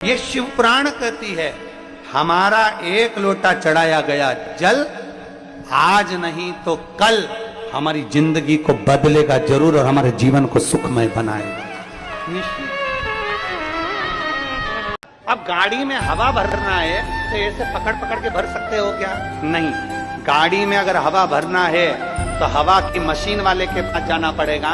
ये शिव पुराण कहती है, हमारा एक लोटा चढ़ाया गया जल आज नहीं तो कल हमारी जिंदगी को बदलेगा जरूर और हमारे जीवन को सुखमय बनाएगा। अब गाड़ी में हवा भरना है तो ऐसे पकड़ पकड़ के भर सकते हो क्या? नहीं, गाड़ी में अगर हवा भरना है तो हवा की मशीन वाले के पास जाना पड़ेगा,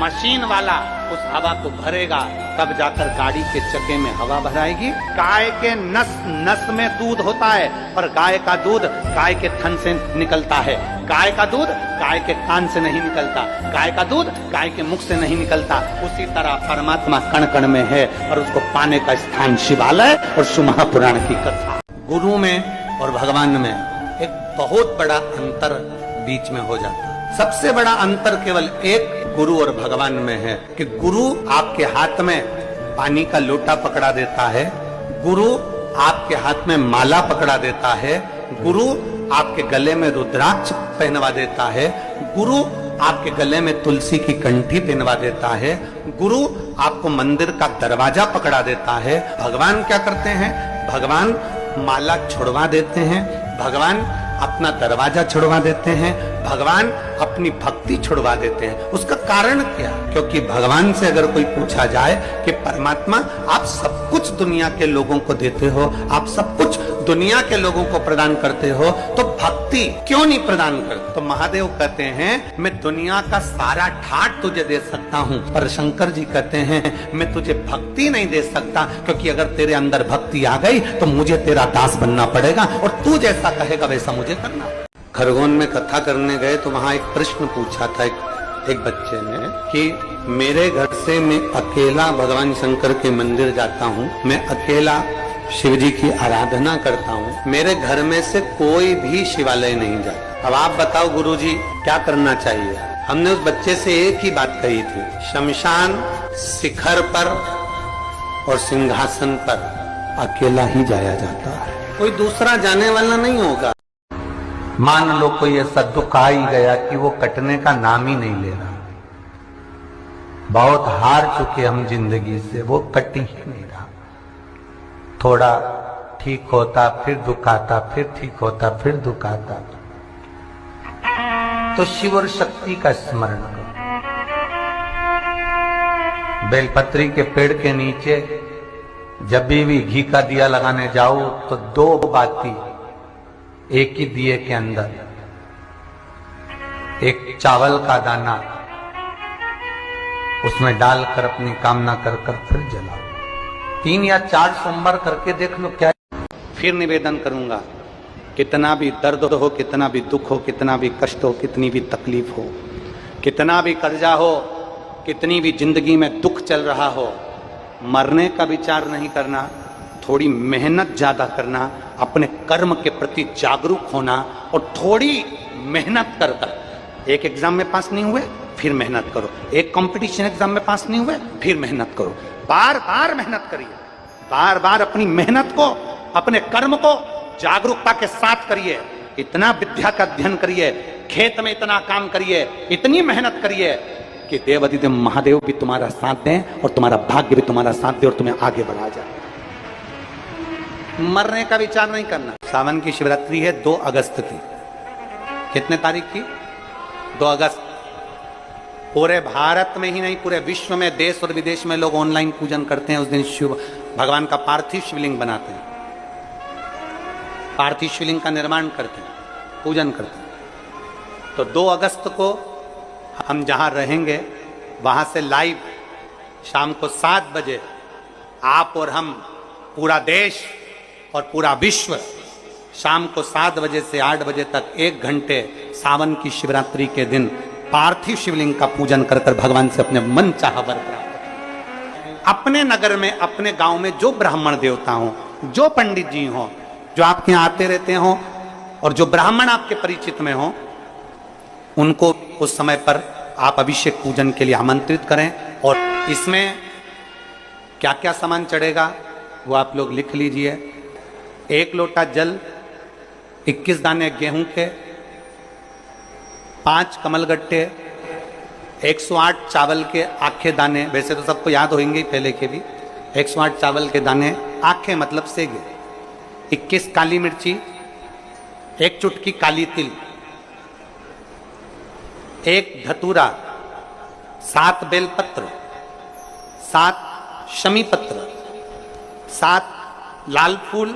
मशीन वाला उस हवा को भरेगा, तब जाकर गाड़ी के चक्के में हवा भराएगी। गाय के नस नस में दूध होता है और गाय का दूध गाय के थन से निकलता है। गाय का दूध गाय के कान से नहीं निकलता, गाय का दूध गाय के मुख से नहीं निकलता। उसी तरह परमात्मा कण कण में है और उसको पाने का स्थान शिवालय और शिव महापुराण की कथा। गुरु में और भगवान में एक बहुत बड़ा अंतर बीच में हो जाता है। सबसे बड़ा अंतर केवल एक गुरु और भगवान में है कि गुरु आपके हाथ में पानी का लोटा पकड़ा देता है, गुरु आपके हाथ में माला पकड़ा देता है, गुरु आपके गले में रुद्राक्ष पहनवा देता है, गुरु आपके गले में तुलसी की कंठी पहनवा देता है, गुरु आपको मंदिर का दरवाजा पकड़ा देता है। भगवान क्या करते हैं? भगवान माला छुड़वा देते हैं, भगवान अपना दरवाजा छुड़वा देते हैं, भगवान अपनी भक्ति छुड़वा देते हैं। उसका कारण क्या? क्योंकि भगवान से अगर कोई पूछा जाए कि परमात्मा आप सब कुछ दुनिया के लोगों को देते हो, आप सब कुछ दुनिया के लोगों को प्रदान करते हो, तो भक्ति क्यों नहीं प्रदान करते? तो महादेव कहते हैं मैं दुनिया का सारा ठाट तुझे दे सकता हूँ, पर शंकर जी कहते हैं मैं तुझे भक्ति नहीं दे सकता, क्योंकि अगर तेरे अंदर भक्ति आ गई तो मुझे तेरा दास बनना पड़ेगा और तू जैसा कहेगा वैसा मुझे करना। खरगोन में कथा करने गए तो वहां एक प्रश्न पूछा था एक बच्चे ने कि मेरे घर से मैं अकेला भगवान शंकर के मंदिर जाता हूँ, मैं अकेला शिव जी की आराधना करता हूँ, मेरे घर में से कोई भी शिवालय नहीं जाता। अब आप बताओ गुरुजी क्या करना चाहिए? हमने उस बच्चे से एक ही बात कही थी, शमशान शिखर पर और सिंहासन पर अकेला ही जाया जाता है, कोई दूसरा जाने वाला नहीं होगा। मान लो कोई ऐसा दुख आ ही गया कि वो कटने का नाम ही नहीं ले रहा, बहुत हार चुके हम जिंदगी से, वो कट ही नहीं रहा। थोड़ा ठीक होता फिर दुख आता, फिर ठीक होता फिर दुख आता, तो शिव और शक्ति का स्मरण करो। बेलपत्री के पेड़ के नीचे जब भी घी का दिया लगाने जाओ तो दो बाती एक ही दिए के अंदर, एक चावल का दाना उसमें डालकर अपनी कामना कर फिर जलाओ। 3 या 4 सोमवार करके देख लो क्या। फिर निवेदन करूंगा, कितना भी दर्द हो, कितना भी दुख हो, कितना भी कष्ट हो, कितनी भी तकलीफ हो, कितना भी कर्जा हो, कितनी भी जिंदगी में दुख चल रहा हो, मरने का विचार नहीं करना, थोड़ी मेहनत ज्यादा करना, अपने कर्म के प्रति जागरूक होना और थोड़ी मेहनत कर कर। एक एग्जाम में पास नहीं हुए फिर मेहनत करो, एक कंपटीशन एग्जाम में पास नहीं हुए फिर मेहनत करो, बार बार मेहनत करिए, बार बार अपनी मेहनत को, अपने कर्म को जागरूकता के साथ करिए। इतना विद्या का अध्ययन करिए, खेत में इतना काम करिए, इतनी मेहनत करिए कि देवाधिदेव महादेव भी तुम्हारा साथ दें और तुम्हारा भाग्य भी तुम्हारा साथ दे और तुम्हें आगे बढ़ा जाए। मरने का विचार नहीं करना। सावन की शिवरात्रि है 2 अगस्त की। कितने तारीख की? 2 अगस्त। पूरे भारत में ही नहीं, पूरे विश्व में, देश और विदेश में लोग ऑनलाइन पूजन करते हैं। उस दिन शिव भगवान का पार्थिव शिवलिंग बनाते हैं, पार्थिव शिवलिंग का निर्माण करते हैं, पूजन करते हैं। तो 2 अगस्त को हम जहां रहेंगे वहां से लाइव शाम को 7 बजे आप और हम, पूरा देश और पूरा विश्व, शाम को 7 बजे से 8 बजे तक 1 घंटे सावन की शिवरात्रि के दिन पार्थिव शिवलिंग का पूजन कर कर भगवान से अपने मन चाहा वर प्राप्त। अपने नगर में, अपने गांव में जो ब्राह्मण देवता हो, जो पंडित जी हो, जो आपके यहाँ आते रहते हो और जो ब्राह्मण आपके परिचित में हो, उनको उस समय पर आप अभिषेक पूजन के लिए आमंत्रित करें। और इसमें क्या क्या सामान चढ़ेगा वो आप लोग लिख लीजिए। 1 लोटा जल, 21 दाने गेहूं के, 5 कमलगट्टे, 108 चावल के आखे दाने, वैसे तो सबको याद होंगे ही पहले के भी, 108 चावल के दाने, आंखें मतलब सेगे, 21 काली मिर्ची, 1 चुटकी काली तिल, 1 धतूरा, 7 बेलपत्र, 7 शमी पत्र, 7 लाल फूल,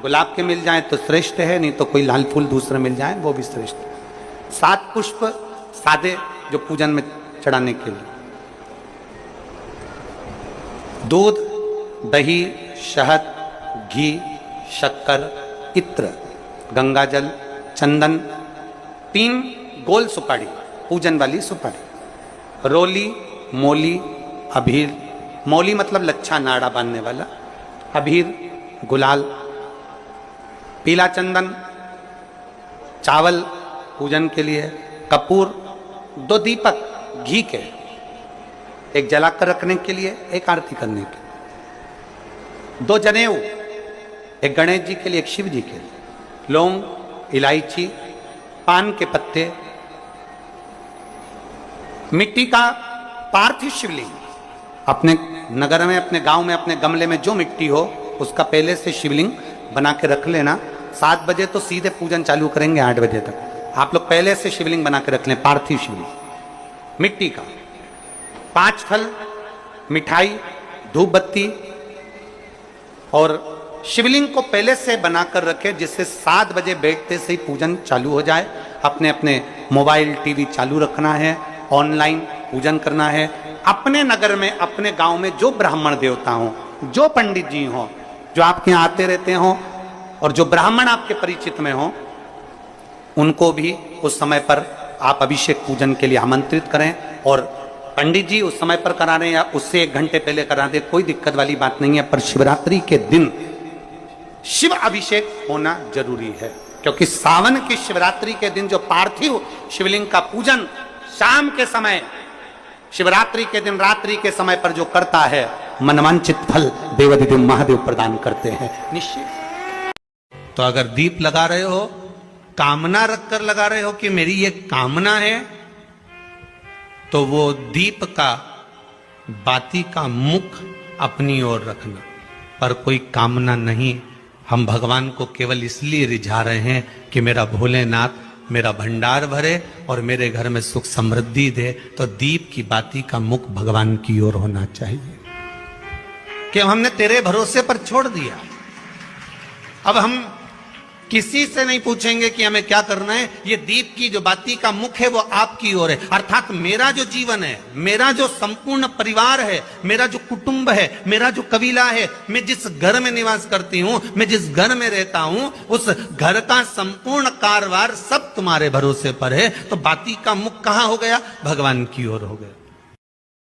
गुलाब के मिल जाए तो श्रेष्ठ है, नहीं तो कोई लाल फूल दूसरे मिल जाए वो भी श्रेष्ठ है, 7 पुष्प सादे जो पूजन में चढ़ाने के लिए, दूध, दही, शहद, घी, शक्कर, इत्र, गंगाजल, चंदन, 3 गोल सुपारी, पूजन वाली सुपारी, रोली, मोली, अबीर, मौली मतलब लच्छा नाड़ा बांधने वाला, अबीर, गुलाल, पीला चंदन, चावल पूजन के लिए, कपूर, 2 दीपक घी के, 1 जलाकर रखने के लिए, 1 आरती करने के लिए, 2 जनेऊ, 1 गणेश जी के लिए, 1 शिव जी के लिए, लौंग, इलायची, पान के पत्ते, मिट्टी का पार्थिव शिवलिंग, अपने नगर में, अपने गांव में, अपने गमले में जो मिट्टी हो उसका पहले से शिवलिंग बना के रख लेना। 7 बजे तो सीधे पूजन चालू करेंगे, 8 बजे तक आप लोग पहले से शिवलिंग बना के रख लें, पार्थिव शिवलिंग मिट्टी का, 5 फल, मिठाई, धूप बत्ती, और शिवलिंग को पहले से बनाकर रखें जिससे 7 बजे बैठते से ही पूजन चालू हो जाए। अपने अपने मोबाइल टीवी चालू रखना है, ऑनलाइन पूजन करना है। अपने नगर में, अपने गांव में जो ब्राह्मण देवता हों, जो पंडित जी हों, जो आपके यहाँ आते रहते हों, और जो ब्राह्मण आपके परिचित में हों, उनको भी उस समय पर आप अभिषेक पूजन के लिए आमंत्रित करें। और पंडित जी उस समय पर करा रहे हैं या उससे 1 घंटे पहले करा दे, कोई दिक्कत वाली बात नहीं है। पर शिवरात्रि के दिन शिव अभिषेक होना जरूरी है, क्योंकि सावन की शिवरात्रि के दिन जो पार्थिव शिवलिंग का पूजन शाम के समय, शिवरात्रि के दिन रात्रि के समय पर जो करता है, मनवांचित फल देवाधिदेव महादेव प्रदान करते हैं निश्चित। तो अगर दीप लगा रहे हो, कामना रखकर लगा रहे हो कि मेरी ये कामना है, तो वो दीप का, बाती का मुख अपनी ओर रखना, पर कोई कामना नहीं। हम भगवान को केवल इसलिए रिझा रहे हैं कि मेरा भोलेनाथ मेरा भंडार भरे और मेरे घर में सुख समृद्धि दे। तो दीप की बाती का मुख भगवान की ओर होना चाहिए कि हमने तेरे भरोसे पर छोड़ दिया। अब हम किसी से नहीं पूछेंगे कि हमें क्या करना है, ये दीप की जो बाती का मुख है वो आपकी ओर है। अर्थात मेरा जो जीवन है, मेरा जो संपूर्ण परिवार है, मेरा जो कुटुंब है, मेरा जो कबीला है, मैं जिस घर में निवास करती हूं, मैं जिस घर में रहता हूं, उस घर का संपूर्ण कारभार सब तुम्हारे भरोसे पर है। तो बाती का मुख कहां हो गया? भगवान की ओर हो गया।